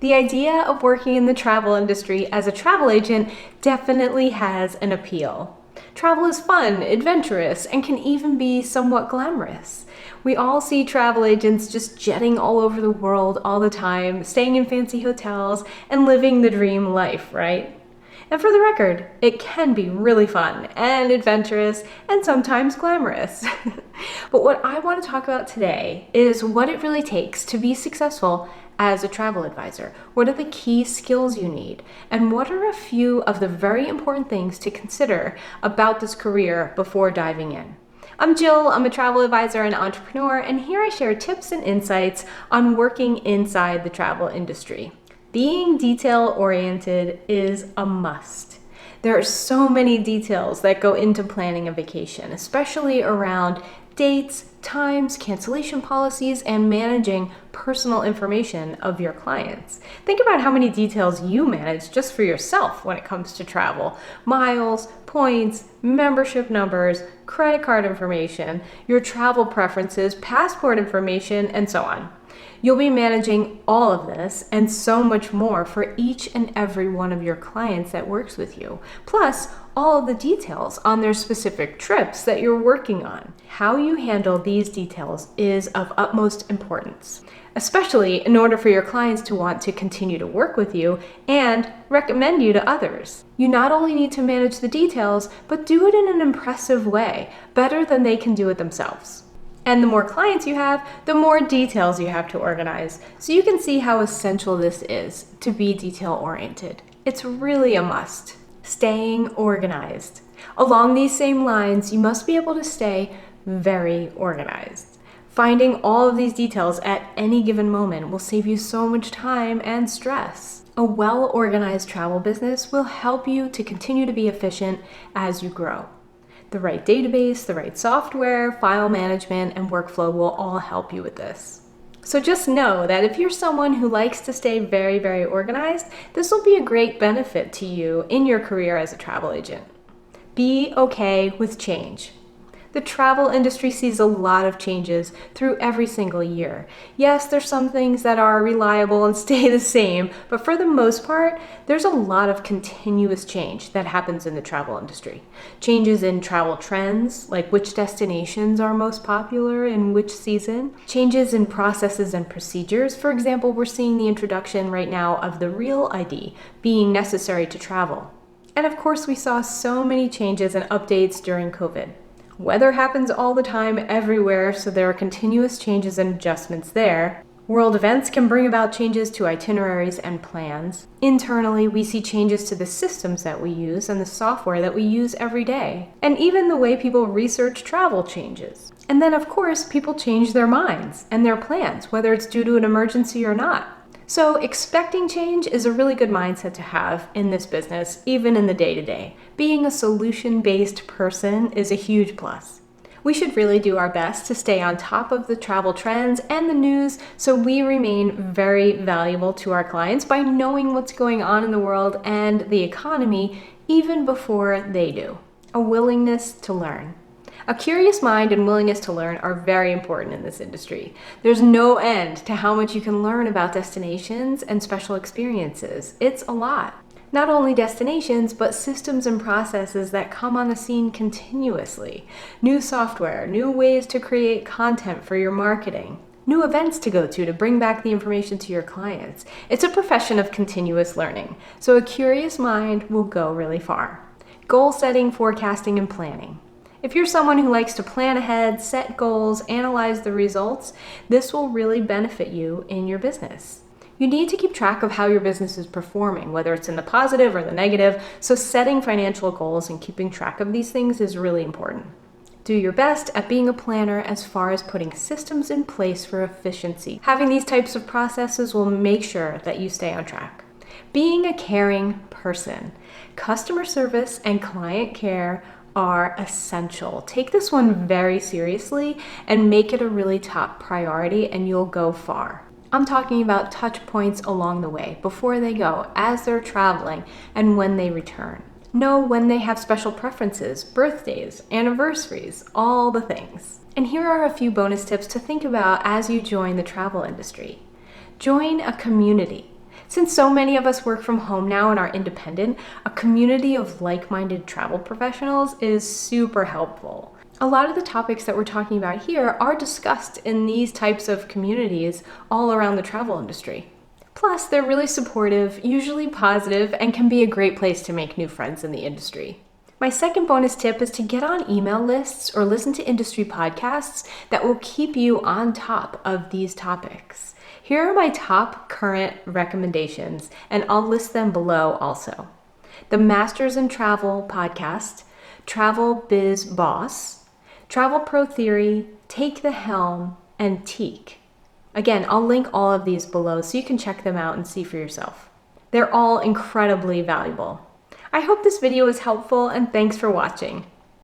The idea of working in the travel industry as a travel agent definitely has an appeal. Travel is fun, adventurous, and can even be somewhat glamorous. We all see travel agents just jetting all over the world all the time, staying in fancy hotels, and living the dream life, right? And for the record, it can be really fun and adventurous and sometimes glamorous. But what I want to talk about today is what it really takes to be successful as a travel advisor. What are the key skills you need? And what are a few of the very important things to consider about this career before diving in? I'm Jill, I'm a travel advisor and entrepreneur, and here I share tips and insights on working inside the travel industry. Being detail-oriented is a must. There are so many details that go into planning a vacation, especially around dates, times, cancellation policies, and managing personal information of your clients. Think about how many details you manage just for yourself when it comes to travel. Miles, points, membership numbers, credit card information, your travel preferences, passport information, and so on. You'll be managing all of this and so much more for each and every one of your clients that works with you, plus all of the details on their specific trips that you're working on. How you handle these details is of utmost importance, especially in order for your clients to want to continue to work with you and recommend you to others. You not only need to manage the details, but do it in an impressive way, better than they can do it themselves. And the more clients you have, the more details you have to organize. So you can see how essential this is to be detail-oriented. It's really a must. Staying organized. Along these same lines, you must be able to stay very organized. Finding all of these details at any given moment will save you so much time and stress. A well-organized travel business will help you to continue to be efficient as you grow. The right database, the right software, file management, and workflow will all help you with this. So just know that if you're someone who likes to stay very, very organized, this will be a great benefit to you in your career as a travel agent. Be okay with change. The travel industry sees a lot of changes through every single year. Yes, there's some things that are reliable and stay the same, but for the most part, there's a lot of continuous change that happens in the travel industry. Changes in travel trends, like which destinations are most popular in which season. Changes in processes and procedures. For example, we're seeing the introduction right now of the Real ID being necessary to travel. And of course, we saw so many changes and updates during COVID. Weather happens all the time everywhere, so there are continuous changes and adjustments there. World events can bring about changes to itineraries and plans. Internally, we see changes to the systems that we use and the software that we use every day. And even the way people research travel changes. And then, of course, people change their minds and their plans, whether it's due to an emergency or not. So expecting change is a really good mindset to have in this business, even in the day-to-day. Being a solution-based person is a huge plus. We should really do our best to stay on top of the travel trends and the news so we remain very valuable to our clients by knowing what's going on in the world and the economy even before they do. A willingness to learn. A curious mind and willingness to learn are very important in this industry. There's no end to how much you can learn about destinations and special experiences. It's a lot. Not only destinations, but systems and processes that come on the scene continuously. New software, new ways to create content for your marketing, new events to go to bring back the information to your clients. It's a profession of continuous learning, so a curious mind will go really far. Goal setting, forecasting, and planning. If you're someone who likes to plan ahead, set goals, analyze the results, this will really benefit you in your business. You need to keep track of how your business is performing, whether it's in the positive or the negative, so setting financial goals and keeping track of these things is really important. Do your best at being a planner as far as putting systems in place for efficiency. Having these types of processes will make sure that you stay on track. Being a caring person. Customer service and client care are essential. Take this one very seriously and make it a really top priority and you'll go far. I'm talking about touch points along the way, before they go, as they're traveling, and when they return. Know when they have special preferences, birthdays, anniversaries, all the things. And here are a few bonus tips to think about as you join the travel industry. Join a community. Since so many of us work from home now and are independent, a community of like-minded travel professionals is super helpful. A lot of the topics that we're talking about here are discussed in these types of communities all around the travel industry. Plus, they're really supportive, usually positive, and can be a great place to make new friends in the industry. My second bonus tip is to get on email lists or listen to industry podcasts that will keep you on top of these topics. Here are my top current recommendations, and I'll list them below also. The Masters in Travel podcast, Travel Biz Boss, Travel Pro Theory, Take the Helm, and Teak. Again, I'll link all of these below so you can check them out and see for yourself. They're all incredibly valuable. I hope this video was helpful, and thanks for watching.